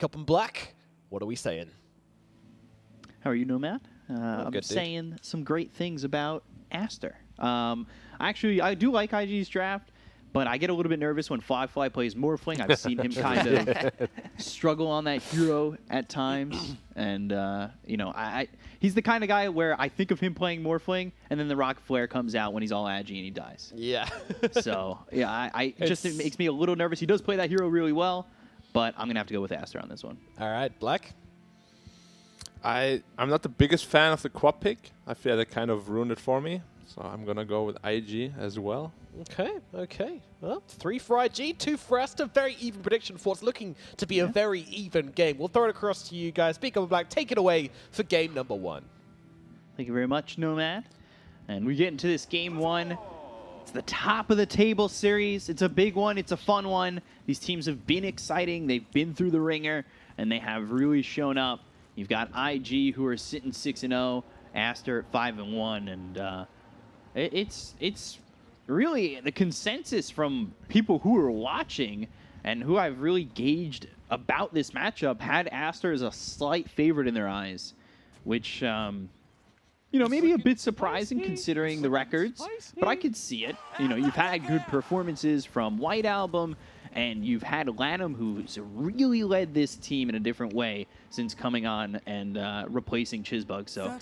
Cup and Black, what are we saying? How are you, Nomad? I'm good, dude. saying some great things about Aster. Actually, I do like IG's draft, but I get a little bit nervous when Fly plays Morphling. I've seen him kind of struggle on that hero at times. And, you know, he's the kind of guy where I think of him playing Morphling, and then the Rocket Flare comes out when he's all agi and he dies. Yeah. So, yeah, it makes me a little nervous. He does play that hero really well, but I'm going to have to go with Aster on this one. All right, Black. I'm not the biggest fan of the quad pick. I feel that kind of ruined it for me. So I'm going to go with IG as well. Okay. Well, 3 for IG, 2 for Aster. Very even prediction for what's looking to be a very even game. We'll throw it across to you guys. Big Cup and Black, take it away for game number 1. Thank you very much, Nomad. And we get into this game 1. It's the top of the table series. It's a big one. It's a fun one. These teams have been exciting. They've been through the ringer, and they have really shown up. You've got IG, who are sitting 6-0, Aster at 5-1, and it's really the consensus from people who are watching and who I've really gauged about this matchup had Aster as a slight favorite in their eyes, which, you know, maybe a bit surprising considering the records, but I could see it. You know, you've had good performances from White Album, and you've had Lanham, who's really led this team in a different way since coming on and replacing Chizbug. So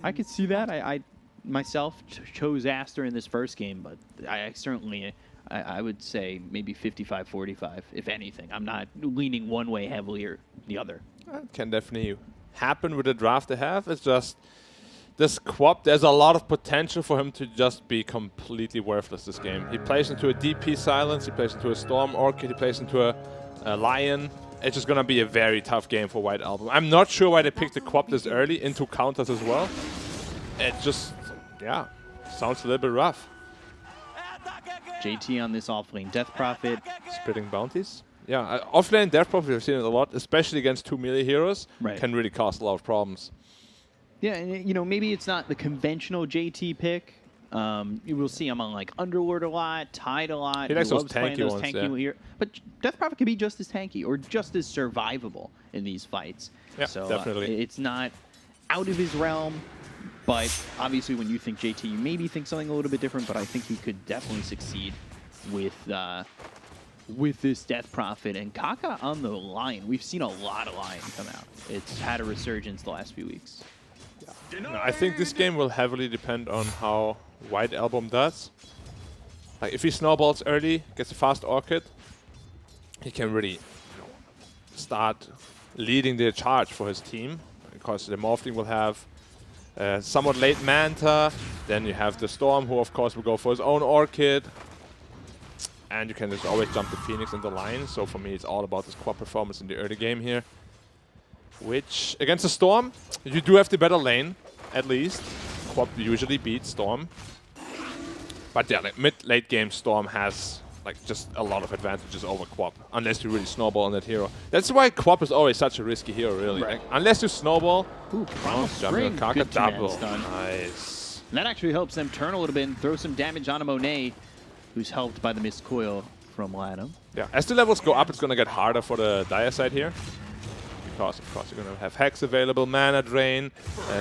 I could see that. I myself chose Aster in this first game, but I certainly, I would say maybe 55-45, if anything. I'm not leaning one way heavily or the other. It can definitely happen with the draft they have. It's just this quad, there's a lot of potential for him to just be completely worthless this game. He plays into a DP Silence, he plays into a Storm Orchid, he plays into a Lion. It's just going to be a very tough game for White Album. I'm not sure why they picked the quad this early into counters as well. It just, yeah, sounds a little bit rough. JT on this offlane Death Prophet. Spitting bounties. Yeah, offlane Death Prophet, we've seen it a lot, especially against 2 melee heroes. Right. Can really cause a lot of problems. Yeah, and you know, maybe it's not the conventional JT pick. You will see him on like Underlord a lot, Tide a lot. He likes those loves playing tanky those ones, tanky yeah. here. But Death Prophet can be just as tanky or just as survivable in these fights. Yeah, so, definitely. It's not out of his realm, but obviously when you think JT, you maybe think something a little bit different, but I think he could definitely succeed with this Death Prophet. And Kaka on the Lion. We've seen a lot of Lion come out. It's had a resurgence the last few weeks. No, I think this game will heavily depend on how White Album does. Like, if he snowballs early, gets a fast Orchid, he can really start leading the charge for his team, because the Morphling will have somewhat late Manta, then you have the Storm, who of course will go for his own Orchid, and you can just always jump the Phoenix and the Lion. So for me, it's all about this quad performance in the early game here. Which, against the Storm, you do have the better lane, at least. Quad usually beats Storm. But yeah, like mid-late game, Storm has like just a lot of advantages over Quap, unless you really snowball on that hero. That's why Quap is always such a risky hero, really. Right. Like, unless you snowball, Jumping on Kaka, good command double. stun. Nice. And that actually helps them turn a little bit and throw some damage on a Monet, who's helped by the missed coil from Latham. Yeah, as the levels go up, it's going to get harder for the Dire side here. Because, of course, you're going to have Hex available, Mana Drain,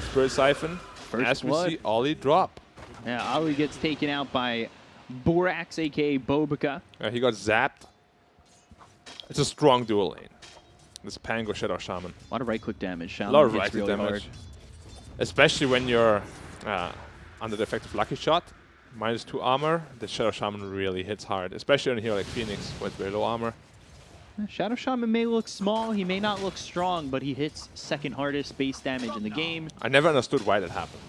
Spirit Siphon. First as we blood. see Ollie drop. Yeah, Ali gets taken out by Borax, a.k.a. Bobica. He got zapped. It's a strong dual lane. This Pango Shadow Shaman. A lot of right-click damage. Shaman A lot of hits right-click really damage. hard. Especially when you're under the effect of Lucky Shot. -2 armor. The Shadow Shaman really hits hard. Especially on a hero like Phoenix with very low armor. Shadow Shaman may look small, he may not look strong, but he hits second hardest base damage in the game. I never understood why that happened.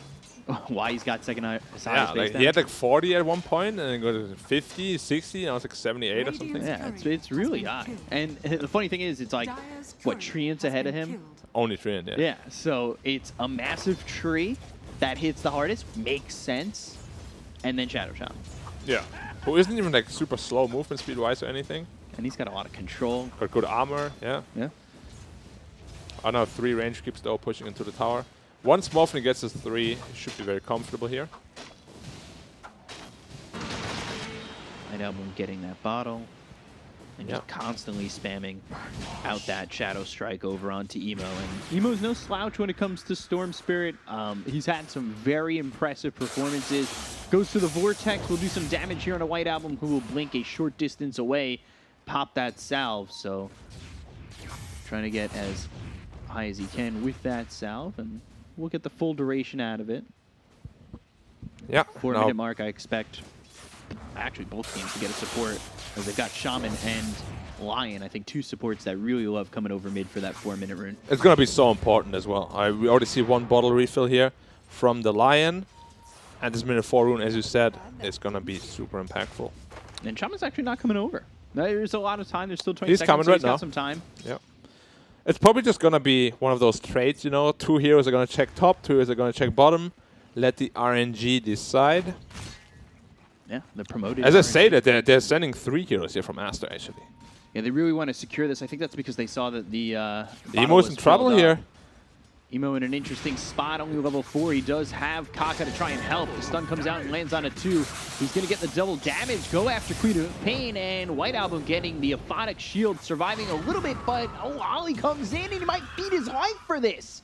Why he's got second highest base Yeah, like damage. he had like 40 at one point, and then go to 50, 60, and I was like 78 or something. Yeah, it's really high. And the funny thing is, it's like, what, Treant's ahead of him? Only 3 yeah. Yeah, so it's a massive tree that hits the hardest, makes sense, and then Shadow Shaman. Yeah. Who isn't even like super slow movement speed-wise or anything. And he's got a lot of control. Got good armor, yeah. Yeah. Another 3 range keeps though pushing into the tower. Once Morphling gets his 3, he should be very comfortable here. White Album getting that bottle. And just constantly spamming out that Shadow Strike over onto Emo. And Emo's no slouch when it comes to Storm Spirit. He's had some very impressive performances. Goes to the Vortex, will do some damage here on a White Album, who will blink a short distance away, pop that salve. So trying to get as high as he can with that salve, and we'll get the full duration out of it. Yeah. 4-minute mark, I expect actually both teams to get a support, as they've got Shaman and Lion. I think two supports that really love coming over mid for that 4-minute rune. It's going to be so important as well. We already see one bottle refill here from the Lion. And this minute 4 rune, as you said, is going to be super impactful. And Shaman's actually not coming over. There's a lot of time. There's still 20 He's seconds. coming So right he's now. got some time. Yep. It's probably just going to be one of those trades, you know. 2 heroes are going to check top, 2 heroes are going to check bottom. Let the RNG decide. Yeah, the promoted. As I say that, they're sending 3 heroes here from Aster, actually. Yeah, they really want to secure this. I think that's because they saw that the Emo's in trouble here. Emo in an interesting spot, only level 4. He does have Kaka to try and help. The stun comes out and lands on a 2. He's going to get the double damage, go after Queen of Pain, and White Album getting the Aphotic Shield, surviving a little bit, but Ollie comes in and he might beat his life for this.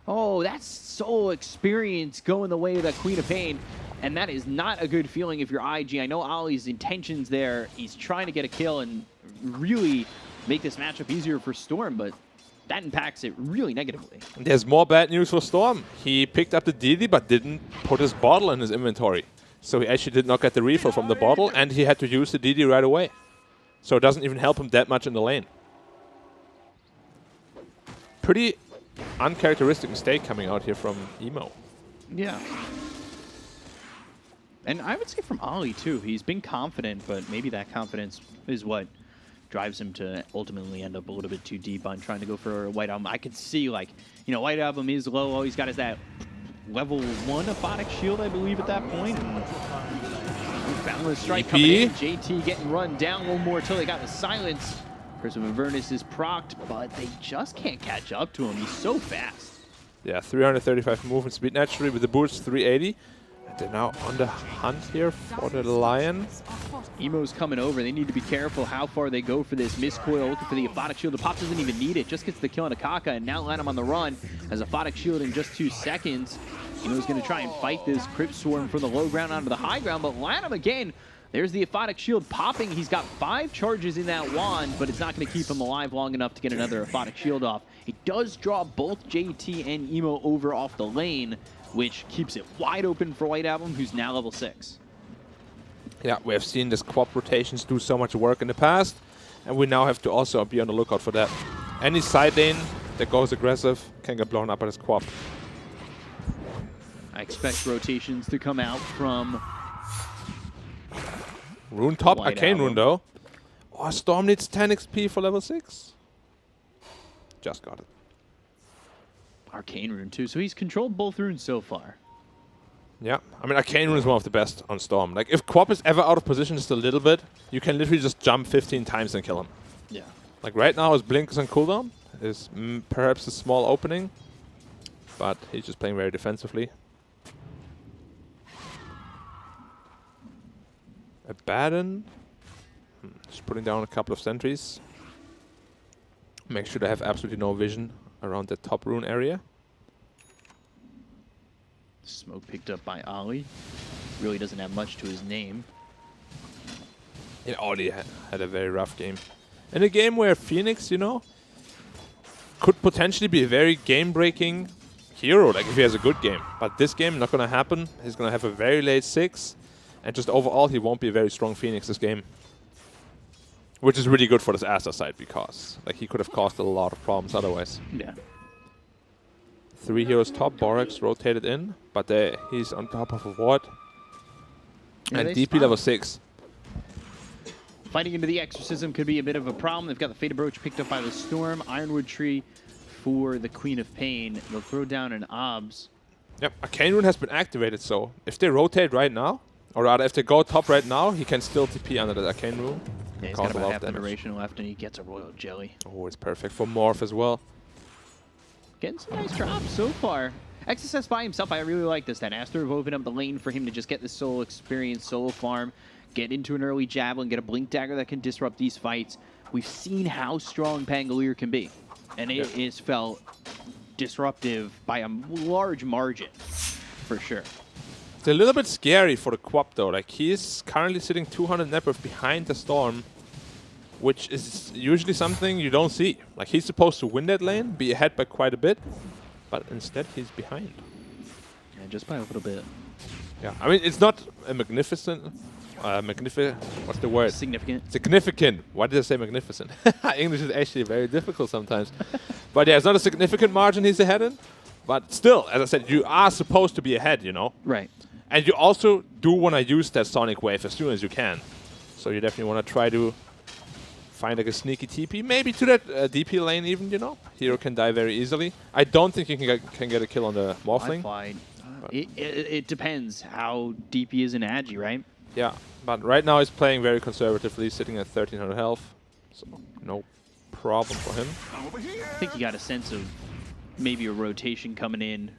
Oh, that's so experience going the way of that Queen of Pain, and that is not a good feeling if you're IG. I know Ollie's intentions there. He's trying to get a kill and really make this matchup easier for Storm, but that impacts it really negatively. There's more bad news for Storm. He picked up the DD but didn't put his bottle in his inventory. So he actually did not get the refill from the bottle, and he had to use the DD right away. So it doesn't even help him that much in the lane. Pretty uncharacteristic mistake coming out here from Emo. Yeah. And I would say from Ollie too. He's been confident, but maybe that confidence is what drives him to ultimately end up a little bit too deep on trying to go for a White Album. I could see, like, you know, White Album is low. All he's got is that level 1 Aphotic Shield, I believe, at that point. Boundless Strike coming in. JT getting run down one more till they got the silence. Curse of Avernus is procced, but they just can't catch up to him. He's so fast. Yeah, 335 movement speed naturally with the boost, 380. They're now on the hunt here for the Lion. Emo's coming over. They need to be careful how far they go for this. Miscoil looking for the Aphotic Shield. The Pop doesn't even need it. Just gets the kill on Akaka, and now Lanham on the run has Aphotic Shield in just 2 seconds. Emo's going to try and fight this Crypt Swarm from the low ground onto the high ground, but Lanham again, there's the Aphotic Shield popping. He's got 5 charges in that wand, but it's not going to keep him alive long enough to get another Aphotic Shield off. It does draw both JT and Emo over off the lane, which keeps it wide open for White Album, who's now level 6. Yeah, we have seen this quap rotations do so much work in the past, and we now have to also be on the lookout for that. Any side lane that goes aggressive can get blown up by this quap. I expect rotations to come out from Rune top, White Arcane Album. Rune though. Oh, Storm needs 10 XP for level 6. Just got it. Arcane Rune too, so he's controlled both runes so far. Yeah, I mean, Arcane Rune is one of the best on Storm. Like, if Quap is ever out of position just a little bit, you can literally just jump 15 times and kill him. Yeah. Like, right now his Blink is on cooldown. Is perhaps a small opening, but he's just playing very defensively. Abaddon. Just putting down a couple of sentries. Make sure to have absolutely no vision around the top rune area. Smoke picked up by Ollie. Really doesn't have much to his name. Yeah, Ollie had a very rough game. In a game where Phoenix, you know, could potentially be a very game-breaking hero, like if he has a good game. But this game, not going to happen. He's going to have a very late 6. And just overall, he won't be a very strong Phoenix this game. Which is really good for this Aster side, because like he could have caused a lot of problems otherwise. Yeah. 3 heroes top, Borax rotated in, but he's on top of a ward. Yeah, And they DP spot. level 6. Fighting into the Exorcism could be a bit of a problem. They've got the Fated Brooch picked up by the Storm. Ironwood Tree for the Queen of Pain. They'll throw down an Obs. Yep, Arcane Rune has been activated, so if they rotate right now, or rather if they go top right now, he can still TP under the Arcane Rune. Yeah, he's Cause got a about lot half of the damage. duration left, and he gets a Royal Jelly. Oh, it's perfect for Morph as well. Getting some nice drops so far. XSS by himself, I really like this. That Aster have opened up the lane for him to just get this solo experience, solo farm. get into an early javelin, get a blink dagger that can disrupt these fights. We've seen how strong Pangolier can be, and it is felt disruptive by a large margin, for sure. It's a little bit scary for the Quap though. Like, he's currently sitting 200 net worth behind the Storm, which is usually something you don't see. Like, he's supposed to win that lane, be ahead by quite a bit, but instead he's behind. Yeah, just by a little bit. Yeah, I mean, it's not a magnificent, what's the word? Significant. Significant. Why did I say magnificent? English is actually very difficult sometimes. But yeah, it's not a significant margin he's ahead in. But still, as I said, you are supposed to be ahead, you know? Right. And you also do want to use that Sonic Wave as soon as you can. So you definitely want to try to find like a sneaky TP, maybe to that DP lane even, you know? Hero can die very easily. I don't think you can get a kill on the Morphling. It depends how deep he is in Agi, right? Yeah, but right now he's playing very conservatively, sitting at 1300 health. So no problem for him. I think he got a sense of maybe a rotation coming in.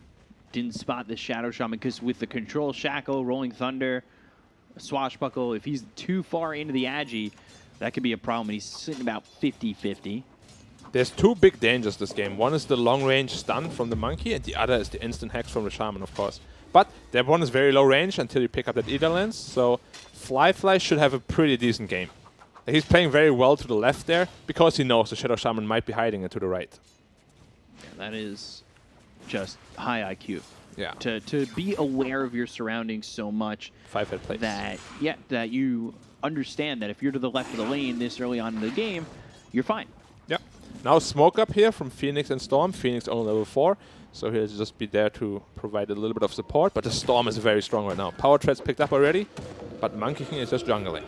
Didn't spot the Shadow Shaman, because with the Control Shackle, Rolling Thunder, Swashbuckle, if he's too far into the Agi, that could be a problem. He's sitting about 50-50. There's two big dangers this game. One is the long-range stun from the Monkey, and the other is the instant hex from the Shaman, of course. But that one is very low range until you pick up that Ether Lens, so Fly should have a pretty decent game. He's playing very well to the left there, because he knows the Shadow Shaman might be hiding it to the right. Yeah, that is just high IQ. Yeah. To be aware of your surroundings so much 5-hit plays. that you understand that if you're to the left of the lane this early on in the game, you're fine. Yep. Now smoke up here from Phoenix and Storm. Phoenix only level 4, so he'll just be there to provide a little bit of support. But the Storm is very strong right now. Power Tread's picked up already, but Monkey King is just jungling.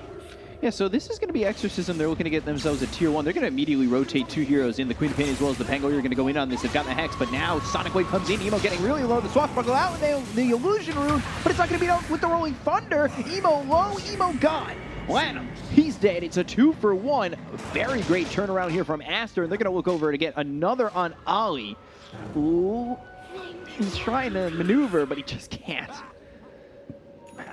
Yeah, so this is going to be Exorcism. They're looking to get themselves a tier 1. They're going to immediately rotate 2 heroes in. The Queen of Pain as well as the Pangolier are going to go in on this. They've got the Hex, but now Sonic Wave comes in. Emo getting really low. The Swashbuckle out with the Illusion Rune, but it's not going to be out with the Rolling Thunder. Emo low, Emo gone. Lanham, he's dead. It's a 2-for-1. Very great turnaround here from Aster, and they're going to look over to get another on Ollie. Ooh, he's trying to maneuver, but he just can't.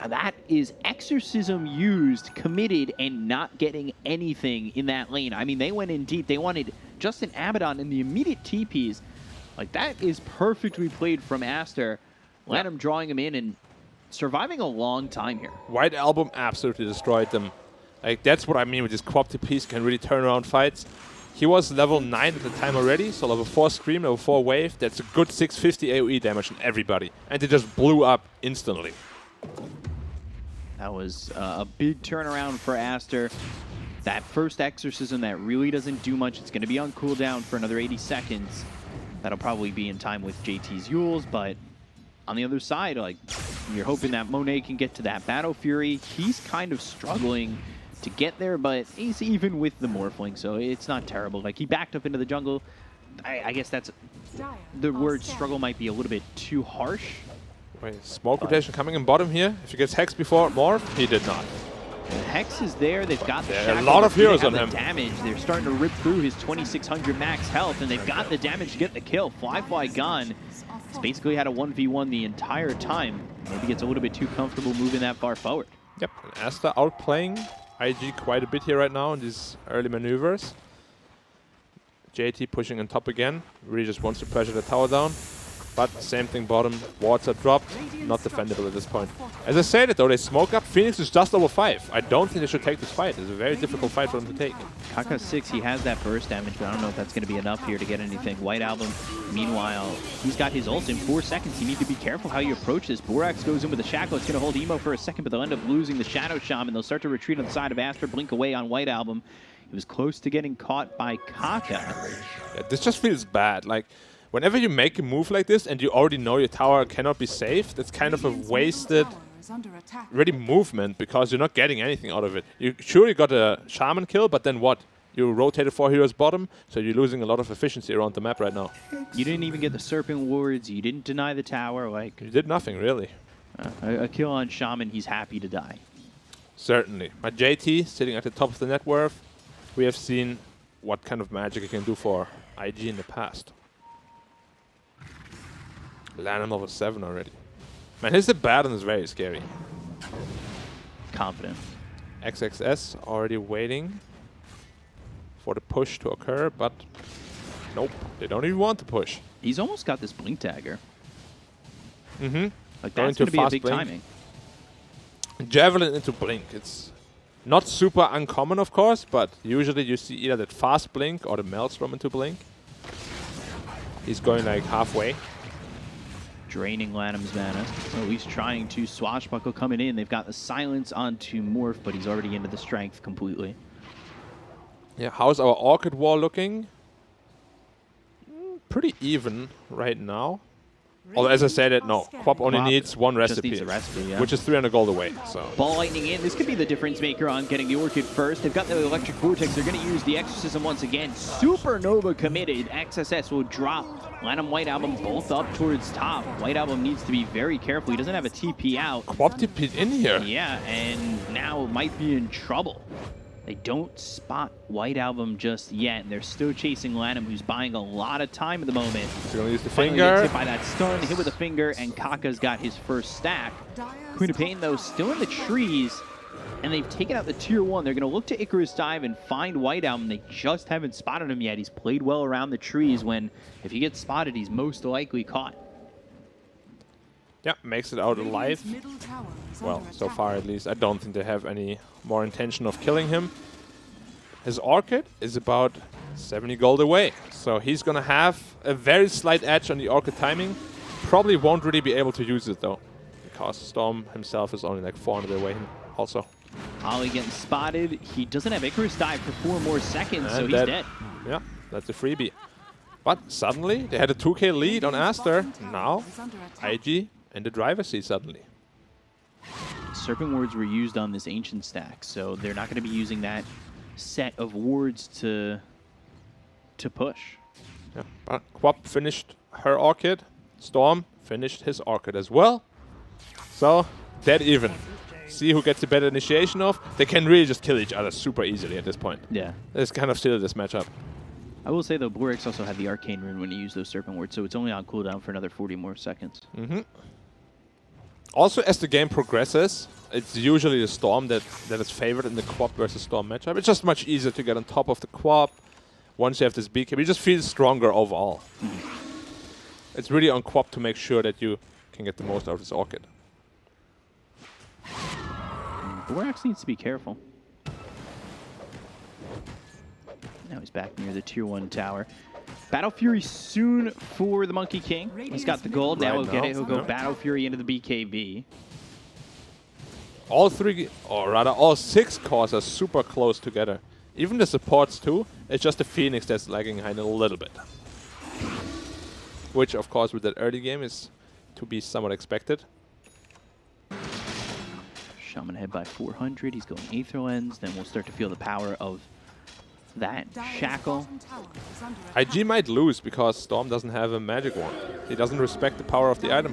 That is Exorcism used, committed, and not getting anything in that lane. I mean, they went in deep. They wanted Justin Abaddon in the immediate TPs. Like, that is perfectly played from Aster. Lanham drawing him in and surviving a long time here. White Album absolutely destroyed them. Like, that's what I mean with this Quap TPs can really turn around fights. He was level 9 at the time already, so level 4 Scream, level 4 Wave. That's a good 650 AoE damage on everybody. And they just blew up instantly. That was a big turnaround for Aster. That first Exorcism that really doesn't do much. It's going to be on cooldown for another 80 seconds. That'll probably be in time with JT's Yules, but on the other side, like, you're hoping that Monet can get to that Battle Fury. He's kind of struggling to get there, but he's even with the Morphling, so it's not terrible. Like, he backed up into the jungle. I guess that's... The word struggle might be a little bit too harsh. Wait, smoke rotation coming in bottom here. If he gets Hex before Morph, he did not. The Hex is there. They've got the a lot of heroes on him. Damage. They're starting to rip through his 2,600 max health, and they've got the damage to get the kill. Fly gone. He's basically had a 1v1 the entire time. Maybe gets a little bit too comfortable moving that far forward. Yep, and Aster outplaying IG quite a bit here right now in these early maneuvers. JT pushing on top again. Really just wants to pressure the tower down. But same thing bottom, wards are dropped, not defendable at this point. As I said it though, they smoke up, Phoenix is just level 5. I don't think they should take this fight. It's a very difficult fight for them to take. Kaka 6, he has that burst damage, but I don't know if that's going to be enough here to get anything. White Album, meanwhile, he's got his ult in 4 seconds. You need to be careful how you approach this. Borax goes in with the Shackle. It's going to hold Emo for a second, but they'll end up losing the Shadow Shaman. They'll start to retreat on the side of Aster, blink away on White Album. He was close to getting caught by Kaka. Yeah, this just feels bad. Like, whenever you make a move like this and you already know your tower cannot be saved, it's kind of a wasted ready movement because you're not getting anything out of it. You got a Shaman kill, but then what? You rotated 4 heroes bottom, so you're losing a lot of efficiency around the map right now. You didn't even get the Serpent Wards, you didn't deny the tower, like... You did nothing, really. A kill on Shaman, he's happy to die. Certainly. But JT, sitting at the top of the net worth, we have seen what kind of magic he can do for IG in the past. Lanham level 7 already. Man, his Abaddon is very scary. Confident. XXS already waiting for the push to occur, but nope, they don't even want to push. He's almost got this blink dagger. Mm-hmm. Like that's going to be a big blink. timing. Javelin into blink. It's not super uncommon, of course, but usually you see either that fast blink or the maelstrom into blink. He's going like halfway. Draining Lanham's mana. So he's trying to swashbuckle coming in. They've got the silence onto Morph, but he's already into the strength completely. Yeah, how's our Orchid War looking? Pretty even right now. Although, as I said, no. Quap only needs one recipe, just needs a recipe, yeah. which is 300 gold away. So Ball lightning in. This could be the difference maker on getting the Orchid first. They've got the electric vortex. They're going to use the exorcism once again. Supernova committed. XSS will drop Lanham White Album both up towards top. White Album needs to be very careful. He doesn't have a TP out. Quap TP'd in here. Yeah, and now might be in trouble. They don't spot White Album just yet, and they're still chasing Lanham, who's buying a lot of time at the moment. He's going to use the Finally finger. gets hit by that stun, hit with a finger, and Kaka's got his first stack. Queen of Pain, though, still in the trees, and they've taken out the tier 1. They're going to look to Icarus Dive and find White Album. They just haven't spotted him yet. He's played well around the trees when, if he gets spotted, he's most likely caught. Yeah, makes it out alive. Well, so far at least. I don't think they have any more intention of killing him. His Orchid is about 70 gold away. So he's going to have a very slight edge on the Orchid timing. Probably won't really be able to use it though, because Storm himself is only like 400 away also. Ollie getting spotted. He doesn't have Icarus Dive for 4 more seconds, so he's dead. Yeah, that's a freebie. But suddenly, they had a 2k lead on Aster. Now, IG in the driver's seat suddenly. Serpent wards were used on this ancient stack, so they're not going to be using that set of wards to push. Yeah, but Quap finished her Orchid. Storm finished his Orchid as well. So, dead even. See who gets the better initiation of. They can really just kill each other super easily at this point. Yeah. It's kind of still this matchup. I will say, though, Blurix also had the Arcane Rune when he used those Serpent wards, so it's only on cooldown for another 40 more seconds. Mm-hmm. Also, as the game progresses, it's usually the Storm that is favored in the Quap versus Storm matchup. It's just much easier to get on top of the Quap. Once you have this BKB, you just feel stronger overall. Mm-hmm. It's really on Quap to make sure that you can get the most out of this Orchid. Borax needs to be careful. Now he's back near the tier 1 tower. Battle Fury soon for the Monkey King. He's got the gold. Now he'll get it. He'll go Battle Fury into the BKB. All 3, or rather all 6 cores are super close together. Even the supports too. It's just the Phoenix that's lagging behind a little bit. Which, of course, with that early game is to be somewhat expected. Shaman ahead by 400. He's going Aether Lens. Then we'll start to feel the power of that Shackle. IG might lose because Storm doesn't have a magic wand. He doesn't respect the power of the item.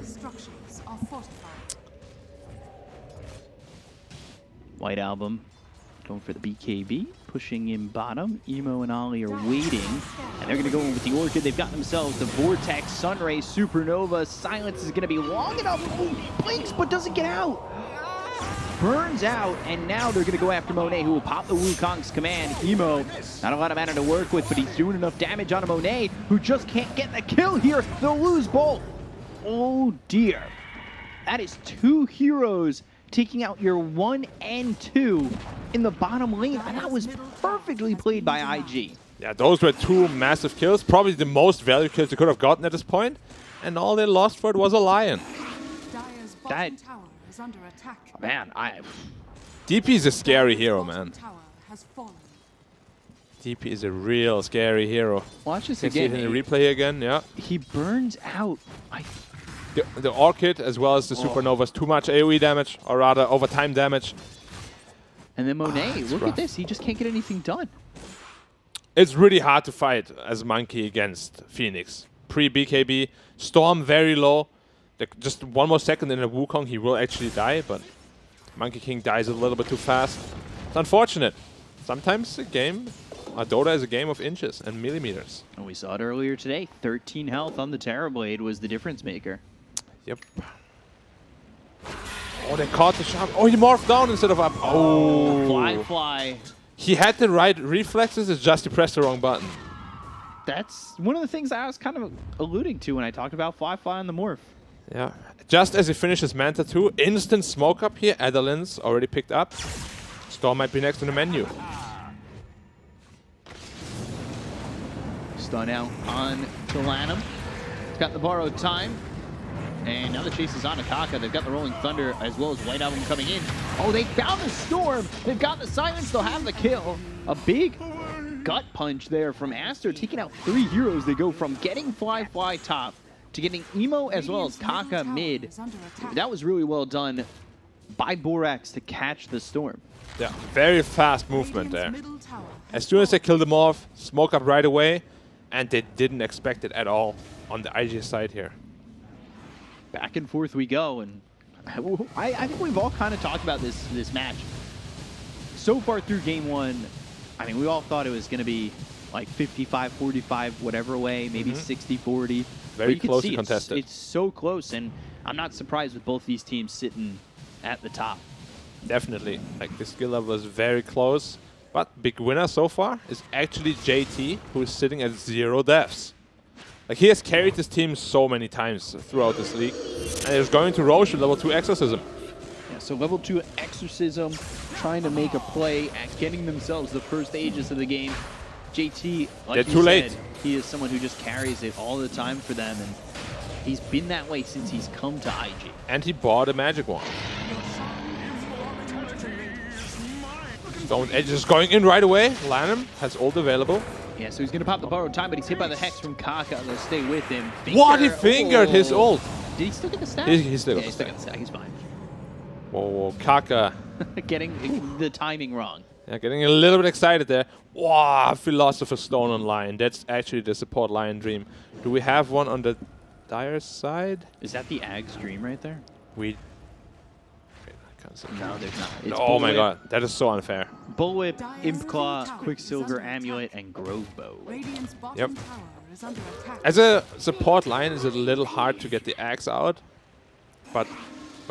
White Album going for the BKB, pushing in bottom. Emo and Ollie are waiting, and they're going to go in with the Orchid. They've got themselves the Vortex, Sunray, Supernova. Silence is going to be long enough. Ooh, he blinks, but doesn't get out. Burns out, and now they're going to go after Monet, who will pop the Wukong's command. Emo, not a lot of mana to work with, but he's doing enough damage on a Monet, who just can't get the kill here. They'll lose both. Oh, dear. That is 2 heroes taking out your 1 and 2 in the bottom lane, and that was perfectly played by IG. Yeah, those were 2 massive kills, probably the most value kills they could have gotten at this point, and all they lost for it was a Lion. That, man, DP is a scary hero, man. DP is a real scary hero. Watch this again. See it in the replay again, yeah. He burns out. The Orchid, as well as the Supernovas, too much AoE damage, or rather overtime damage. And then Monet, look at this, he just can't get anything done. It's really hard to fight as Monkey against Phoenix. Pre-BKB, Storm very low. Just 1 more second in a Wukong, he will actually die, but Monkey King dies a little bit too fast. It's unfortunate. Sometimes a Dota is a game of inches and millimeters. And we saw it earlier today. 13 health on the Terrorblade was the difference maker. Yep. Oh, they caught the shot. Oh, he morphed down instead of up. Oh. Fly. He had the right reflexes, it's just he pressed the wrong button. That's one of the things I was kind of alluding to when I talked about Fly on the morph. Yeah. Just as he finishes Manta 2, instant smoke up here. Adelin's already picked up. Storm might be next in the menu. Stun out on to Lanham. He's got the borrowed time. And now the chase is on Akaka. They've got the Rolling Thunder as well as White Album coming in. Oh, they found the Storm. They've got the silence. They'll have the kill. A big gut punch there from Aster, taking out 3 heroes. They go from getting Fly top to getting Emo as well as Kaka mid. That was really well done by Borax to catch the Storm. Yeah, very fast movement there. As soon as they killed them off, smoke up right away, and they didn't expect it at all on the IG side here. Back and forth we go, and I think we've all kind of talked about this match. So far through game 1, I mean, we all thought it was going to be like 55-45, whatever way, maybe 60-40. Very closely contested. It's so close, and I'm not surprised with both these teams sitting at the top. Definitely. Like, the skill level is very close. But big winner so far is actually JT, who is sitting at 0 deaths. Like, he has carried this team so many times throughout this league. And he's going to Roche with level 2 Exorcism. Yeah, so level 2 Exorcism, trying to make a play at getting themselves the first Aegis of the game. JT, like They're too late. Said, he is someone who just carries it all the time for them, and he's been that way since he's come to IG. And he bought a magic wand. Stone Edge is going in right away. Lanham has ult available. Yeah, so he's going to pop the borrowed time, but he's hit by the Hex from Kaka. They'll stay with him. What? He fingered his ult. Did he still get the stack? He still got yeah, the stack. stack. He's fine. Whoa, Kaka. Getting the timing wrong. Yeah, getting a little bit excited there. Wow, Philosopher's Stone on Lion. That's actually the support Lion Dream. Do we have one on the Dire side? Is that the Ag's Dream right there? We... I can't see. No, there's not. It's Oh my Bullwhip, god, that is so unfair. Bullwhip, Imp Claw, Quicksilver, Amulet, and Grove Bow. Yep. As a support Lion, it's a little hard to get the axe out. But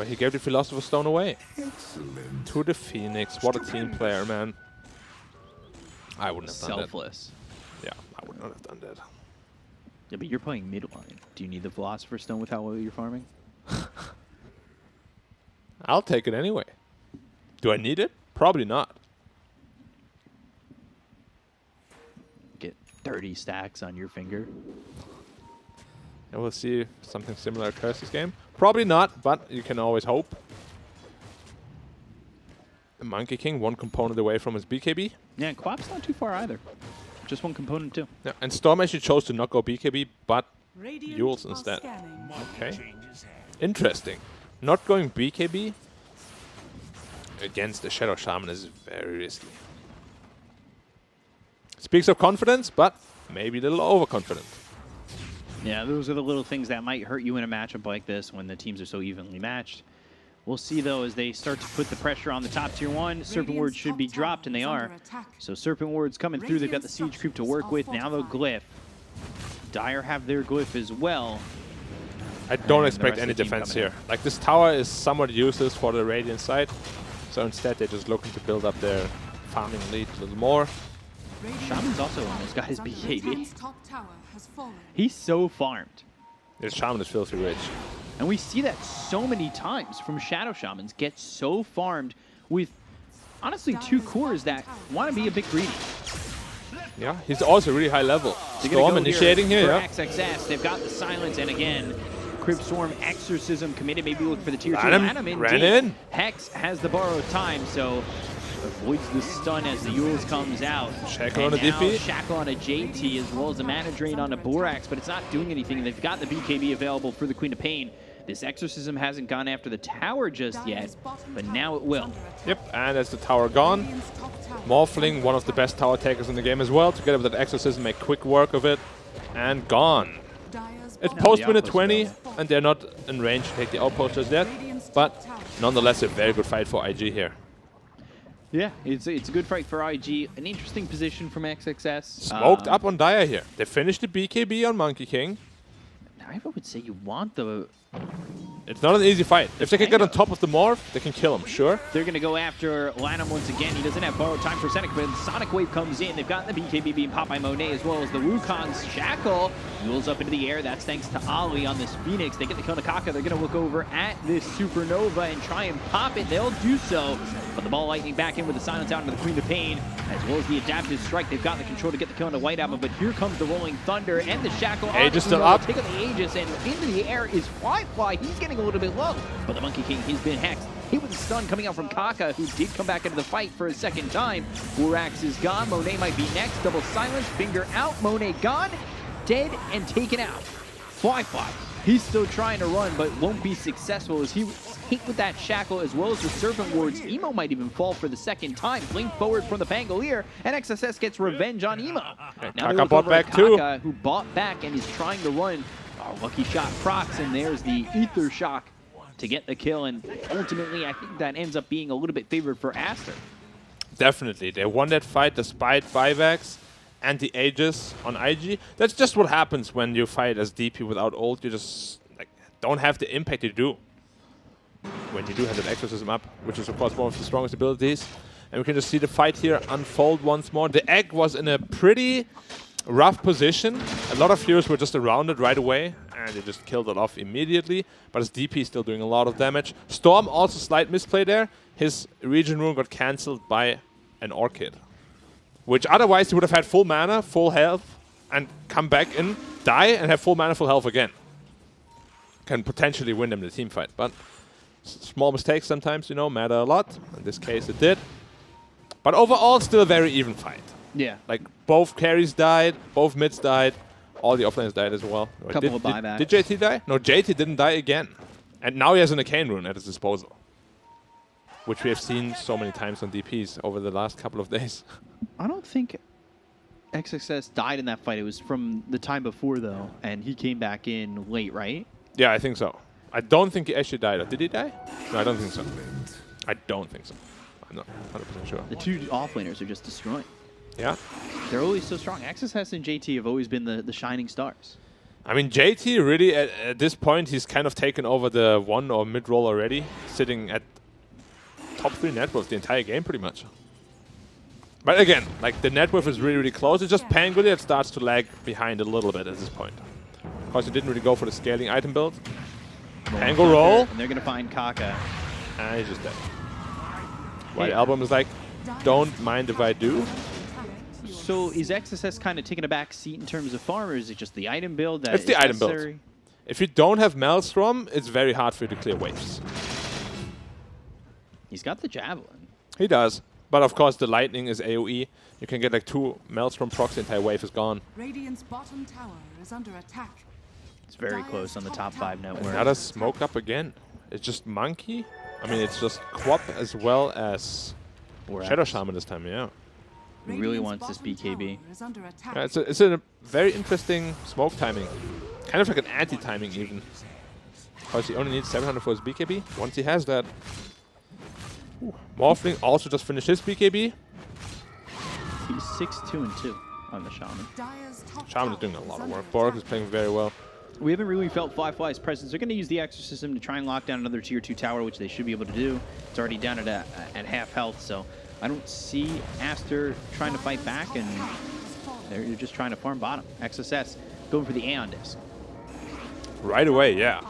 he gave the Philosopher's Stone away. Excellent. To the Phoenix. What a team player, man. I wouldn't have done Selfless. that. Yeah, I would not have done that. Yeah, but you're playing mid line. Do you need the Philosopher's Stone with how well you're farming? I'll take it anyway. Do I need it? Probably not. Get 30 stacks on your finger. And we'll see if something similar occurs this game. Probably not, but you can always hope. The Monkey King, one component away from his BKB. Yeah, Quap's not too far either. Just one component too. Yeah, and Storm actually chose to not go BKB, but Yules instead. Okay. Interesting. Not going BKB against the Shadow Shaman is very risky. Speaks of confidence, but maybe a little overconfident. Yeah, those are the little things that might hurt you in a matchup like this when the teams are so evenly matched. We'll see, though, as they start to put the pressure on the top tier 1. Serpent Wards should be dropped, and they are. So Serpent Wards coming through. They've got the Siege Creep to work with. Now the Glyph. Dire have their Glyph as well. I don't expect any defense here. Like, this tower is somewhat useless for the Radiant side. So instead, they're just looking to build up their farming lead a little more. Shaman's also almost got his BKB. He's so farmed. This Shaman is filthy rich. And we see that so many times from Shadow Shamans get so farmed with, honestly, 2 cores that want to be a bit greedy. Yeah, he's also really high level. Storm initiating here, for yeah. XXS. They've got the silence, and again, Crypt Storm Exorcism committed. Maybe look for the tier 2. Lanham ran in. Hex has the borrowed time, so avoids the stun as the Yules comes out. Shackle on a DP. Shackle on a JT as well as a mana drain on a Borax, but it's not doing anything. They've got the BKB available for the Queen of Pain. This Exorcism hasn't gone after the tower just yet, but now it will. Yep, and as the tower gone, Morphling, one of the best tower takers in the game as well, together with that Exorcism, make quick work of it, and gone. It's post minute 20, and they're not in range to take the outpost just yet, but nonetheless a very good fight for IG here. Yeah, it's a good fight for IG. An interesting position from XXS. Smoked up on Dire here. They finished the BKB on Monkey King. I would say you want the It's not an easy fight. If they can get on top of the Morph, they can kill him, sure. They're going to go after Lanham once again. He doesn't have borrowed time for Sonic, but Sonic Wave comes in. They've got the BKB being popped by Monet, as well as the Wukong's Shackle. Wheels up into the air. That's thanks to Ali on this Phoenix. They get the kill on Kaka. They're going to look over at this Supernova and try and pop it. They'll do so. But the Ball Lightning back in with the Silence out into the Queen of Pain, as well as the Adaptive Strike. They've got the control to get the kill on the White Album, but here comes the Rolling Thunder and the Shackle. Aegis still up. Take on the Aegis, and into the air is Fly. He's getting a little bit low. But the Monkey King, he's been hexed. Hit with a stun coming out from Kaka, who did come back into the fight for a second time. Borax is gone. Monet might be next. Double silence. Finger out. Monet gone. Dead and taken out. Fly. He's still trying to run, but won't be successful as he hit with that Shackle as well as the Serpent Wards. Emo might even fall for the second time. Blink forward from the Pangolier, and XSS gets revenge on Emo. Okay, Now Kaka bought back too. Kaka, who bought back and is trying to run. Oh, lucky shot procs, and there's the Ether Shock to get the kill, and ultimately I think that ends up being a little bit favored for Aster. Definitely. They won that fight despite buybacks and the Aegis on IG. That's just what happens when you fight as DP without ult. You just don't have the impact you do when you do have that Exorcism up, which is of course one of the strongest abilities. And we can just see the fight here unfold once more. The Egg was in a pretty rough position. A lot of heroes were just around it right away, and they just killed it off immediately. But his DP is still doing a lot of damage. Storm also slight misplay there. His Regen Rune got cancelled by an Orchid, which otherwise he would have had full mana, full health, and come back in, die, and have full mana, full health again. Can potentially win them the team fight, but small mistakes sometimes, you know, matter a lot. In this case, it did. But overall, still a very even fight. Yeah. Like, both carries died, both mids died, all the offlaners died as well. Couple of buybacks. Did JT die? No, JT didn't die again. And now he has an Arcane Rune at his disposal, which we have seen so many times on DPs over the last couple of days. I don't think XXS died in that fight. It was from the time before, though, and he came back in late, right? Yeah, I think so. I don't think he actually died. Did he die? No, I don't think so. I don't think so. I'm not 100% sure. The two offlaners are just destroying. Yeah? They're always so strong. XSS and JT have always been the shining stars. I mean, JT really, at this point, he's kind of taken over the one or mid role already, sitting at top 3 net worth the entire game pretty much. But again, like, the net worth is really, really close. It's just Pangolier that starts to lag behind a little bit at this point. Of course, he didn't really go for the scaling item build. Pango roll. And they're going to find Kaka. And he's just dead. White Album is like, don't mind if I do. So is XSS kind of taking a back seat in terms of farm, or is it just the item build that It's the is item build. necessary? If you don't have Maelstrom, it's very hard for you to clear waves. He's got the Javelin. He does. But of course, the Lightning is AoE. You can get like 2 Maelstrom procs, the entire wave is gone. Radiant's bottom tower is under attack. It's very close on the top 5 network. Another smoke up again. It's just Monkey. I mean, it's just Quap as well as Shadow Shaman this time, yeah. He really wants this BKB. Yeah, it's a very interesting smoke timing. Kind of like an anti-timing even. Because he only needs 700 for his BKB. Once he has that. Morphling also just finished his BKB. He's 6-2-2 on the Shaman. Shaman is doing a lot of work. Borg is playing very well. We haven't really felt Fly's presence. They're going to use the Exorcism to try and lock down another Tier 2 tower, which they should be able to do. It's already down at half health, so I don't see Aster trying to fight back, and they're just trying to farm bottom. XSS going for the Aeon Disc. Right away, yeah.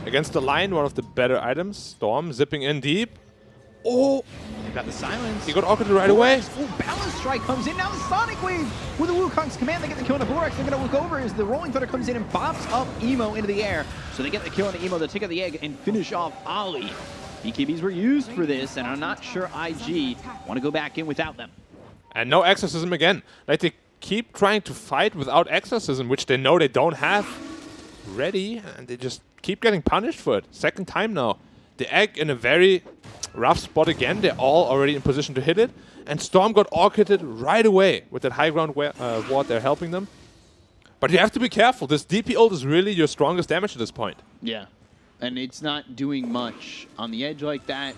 Against the line, one of the better items. Storm zipping in deep. Oh! They got the silence. He got Orchid right away. Oh, Balance Strike comes in. Now the Sonic Wave with the Wukong's command. They get the kill on the Borax. They're going to look over as the Rolling Thunder comes in and bops up Emo into the air. So they get the kill on the Emo. They take out the egg and finish off Ali. BKBs were used for this, and I'm not sure IG want to go back in without them. And no Exorcism again. Like, they keep trying to fight without Exorcism, which they know they don't have ready, and they just keep getting punished for it. Second time now. The egg in a very rough spot again. They're all already in position to hit it. And Storm got Orchided right away with that high ground ward. They're helping them. But you have to be careful. This DP ult is really your strongest damage at this point. Yeah. And it's not doing much on the edge like that.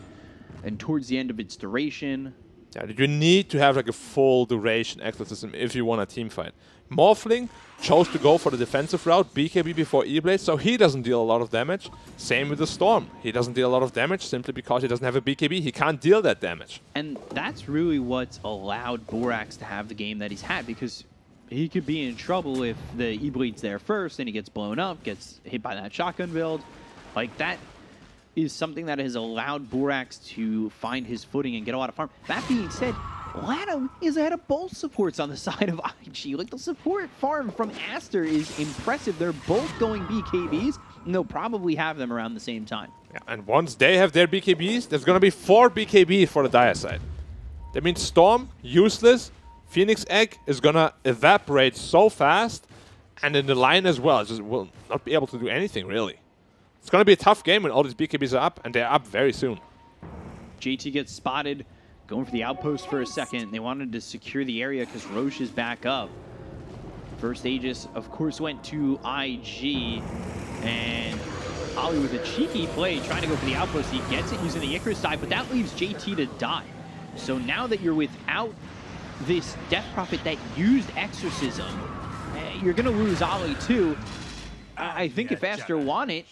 And towards the end of its duration, Yeah, you need to have like a full duration exorcism if you want a team fight. Morphling chose to go for the defensive route, BKB before E-Blade, so he doesn't deal a lot of damage. Same with the Storm. He doesn't deal a lot of damage simply because he doesn't have a BKB. He can't deal that damage. And that's really what's allowed Borax to have the game that he's had, because he could be in trouble if the E-Blade's there first and he gets blown up, gets hit by that shotgun build. Like, that is something that has allowed Borax to find his footing and get a lot of farm. That being said, Latham is ahead of both supports on the side of IG. Like, the support farm from Aster is impressive. They're both going BKBs, and they'll probably have them around the same time. Yeah, and once they have their BKBs, there's going to be 4 BKBs for the Dire side. That means Storm, useless. Phoenix Egg is going to evaporate so fast, and in the line as well. It just will not be able to do anything, really. It's going to be a tough game when all these BKBs are up, and they're up very soon. JT gets spotted, going for the outpost for a second. They wanted to secure the area because Roche is back up. First Aegis, of course, went to IG, and Ollie with a cheeky play trying to go for the outpost. He gets it using the Icarus dive, but that leaves JT to die. So now that you're without this Death Prophet that used Exorcism, you're going to lose Ollie too. I think if Aster won it,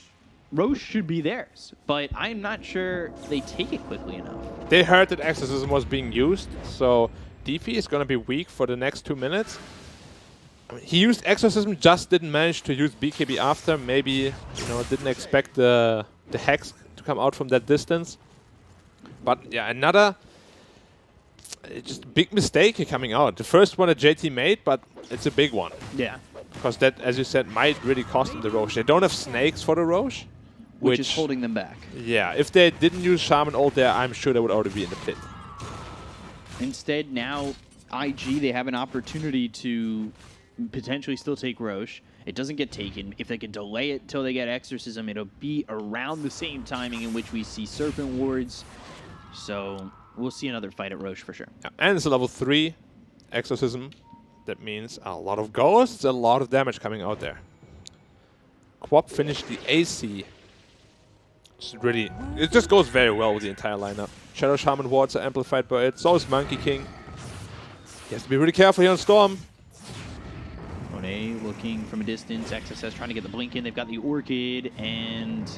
Roche should be theirs, but I'm not sure they take it quickly enough. They heard that Exorcism was being used, so DP is going to be weak for the next 2 minutes. I mean, he used Exorcism, just didn't manage to use BKB after. Maybe, you know, didn't expect the Hex to come out from that distance. But yeah, another just big mistake coming out. The first one that JT made, but it's a big one. Yeah. Because that, as you said, might really cost them the Roche. They don't have snakes for the Roche. Which is holding them back. Yeah, if they didn't use Shaman ult there, I'm sure they would already be in the pit. Instead, now IG, they have an opportunity to potentially still take Roche. It doesn't get taken. If they can delay it till they get Exorcism, it'll be around the same timing in which we see Serpent Wards. So we'll see another fight at Roche for sure. Yeah, and it's a level 3 Exorcism. That means a lot of ghosts, a lot of damage coming out there. Quap finished the AC. Really, it just goes very well with the entire lineup. Shadow Shaman wards are amplified by it. So is Monkey King. He has to be really careful here on Storm. Monet looking from a distance. XSS trying to get the blink in. They've got the Orchid, and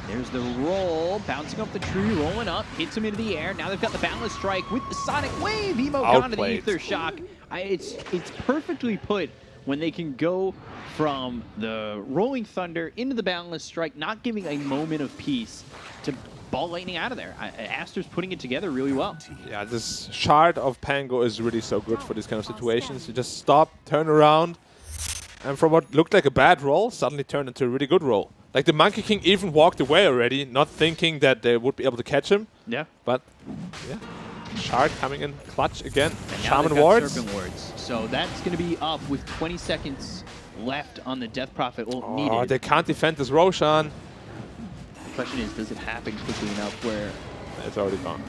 there's the roll. Bouncing off the tree, rolling up, hits him into the air. Now they've got the Boundless Strike with the Sonic Wave. Emo gone to the Ether Shock. It's perfectly put when they can go from the Rolling Thunder into the Boundless Strike, not giving a moment of peace to Ball Lightning out of there. Aster's putting it together really well. Yeah, this Shard of Pango is really so good for these kind of situations. You just stop, turn around, and from what looked like a bad roll, suddenly turned into a really good roll. Like the Monkey King even walked away already, not thinking that they would be able to catch him. Yeah. But, yeah. Shard coming in clutch again. And now Shaman they've got wards. Serpent Wards. So that's going to be up with 20 seconds left on the Death Prophet ult needed. They can't defend this Roshan. The question is, does it happen quickly enough where... It's already gone.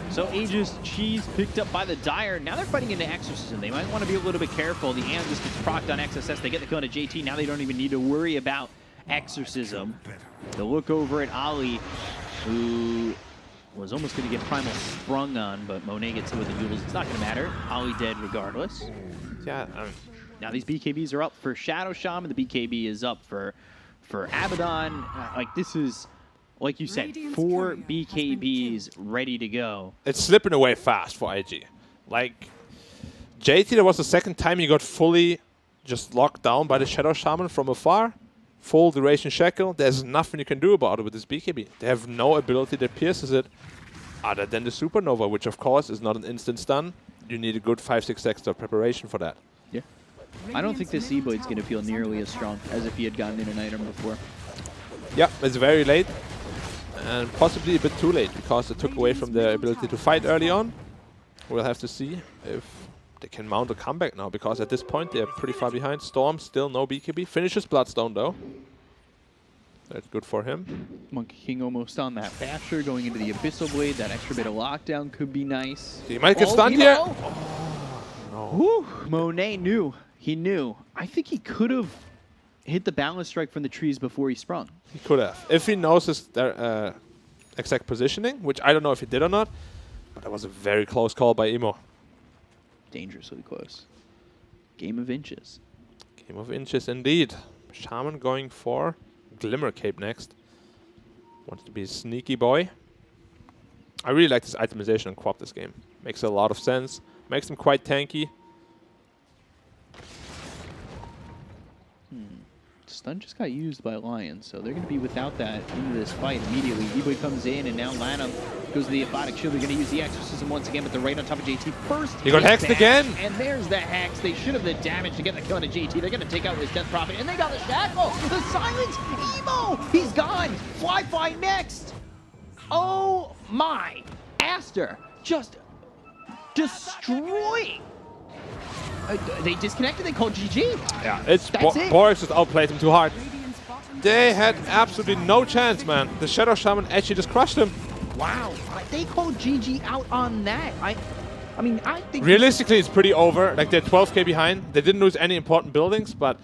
So Aegis Cheese picked up by the Dire. Now they're fighting into Exorcism. They might want to be a little bit careful. The Am just gets procced on XSS. They get the kill into JT. Now they don't even need to worry about Exorcism. They'll look over at Ollie, who was almost going to get Primal sprung on, but Monet gets hit with the duels. It's not going to matter. Ollie dead regardless. Yeah. Now these BKBs are up for Shadow Shaman. The BKB is up for Abaddon. Like, this is, like you said, 4 BKBs ready to go. It's slipping away fast for IG. Like, JT, that was the second time he got fully just locked down by the Shadow Shaman from afar. Full duration shackle. There's nothing you can do about it with this BKB. They have no ability that pierces it other than the Supernova, which of course is not an instant stun. You need a good 5-6 seconds of preparation for that. Yeah. I don't think this E-Blade's going to feel nearly as strong as if he had gotten in an item before. Yeah, it's very late. And possibly a bit too late, because it took away from their ability to fight early on. We'll have to see if they can mount a comeback now, because at this point they're pretty far behind. Storm, still no BKB. Finishes Bloodstone though. That's good for him. Monkey King almost on that Basher, going into the Abyssal Blade. That extra bit of lockdown could be nice. He might get stunned here. Whew. Monet knew. He knew. I think he could have hit the Boundless Strike from the trees before he sprung. He could have. If he knows his exact positioning, which I don't know if he did or not, but that was a very close call by Emo. Dangerously close. Game of inches. Game of inches indeed. Shaman going for Glimmer Cape next. Wants to be a sneaky boy. I really like this itemization on Quap this game. Makes a lot of sense. Makes him quite tanky. Stun just got used by Lion, so they're going to be without that into this fight immediately. D-Boy comes in, and now Lana goes to the Aphotic Shield. They're going to use the Exorcism once again, but they're right on top of JT. First He got hexed back, again! And there's the hex. They should have the damage to get the kill on JT. They're going to take out his Death Prophet, and they got the Shackle! The Silence! Emo! He's gone! Fly next! Oh my! Aster just destroying! They disconnected, they called GG. Yeah, it's That's it. Boris just outplayed him too hard. Radiant's bottom They had absolutely no chance, man. The Shadow Shaman actually just crushed him. Wow, they called GG out on that. I mean, I think Realistically, it's pretty over. Like, they're 12k behind. They didn't lose any important buildings, but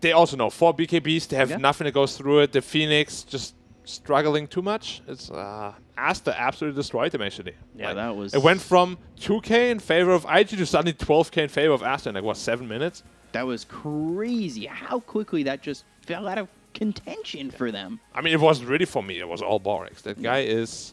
they also know 4 BKBs. They have nothing that goes through it. The Phoenix just struggling too much. It's Aster absolutely destroyed them, actually. Yeah, that was... It went from 2k in favor of IG to suddenly 12k in favor of Aster in, like, what, 7 minutes? That was crazy. How quickly that just fell out of contention for them. I mean, it wasn't really for me. It was all Borex. That guy is...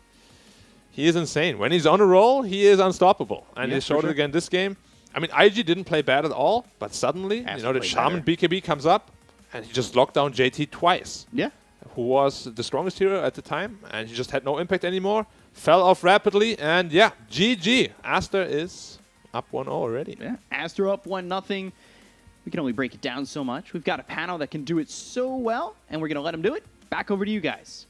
He is insane. When he's on a roll, he is unstoppable. And Yeah, he showed it again this game. I mean, IG didn't play bad at all, but suddenly, Aster you know, the played Shaman BKB comes up, and he just locked down JT twice, Yeah. who was the strongest hero at the time, and he just had no impact anymore. Fell off rapidly, and yeah, GG. Aster is up 1-0 already. Yeah. Aster up 1-0. We can only break it down so much. We've got a panel that can do it so well, and we're going to let them do it. Back over to you guys.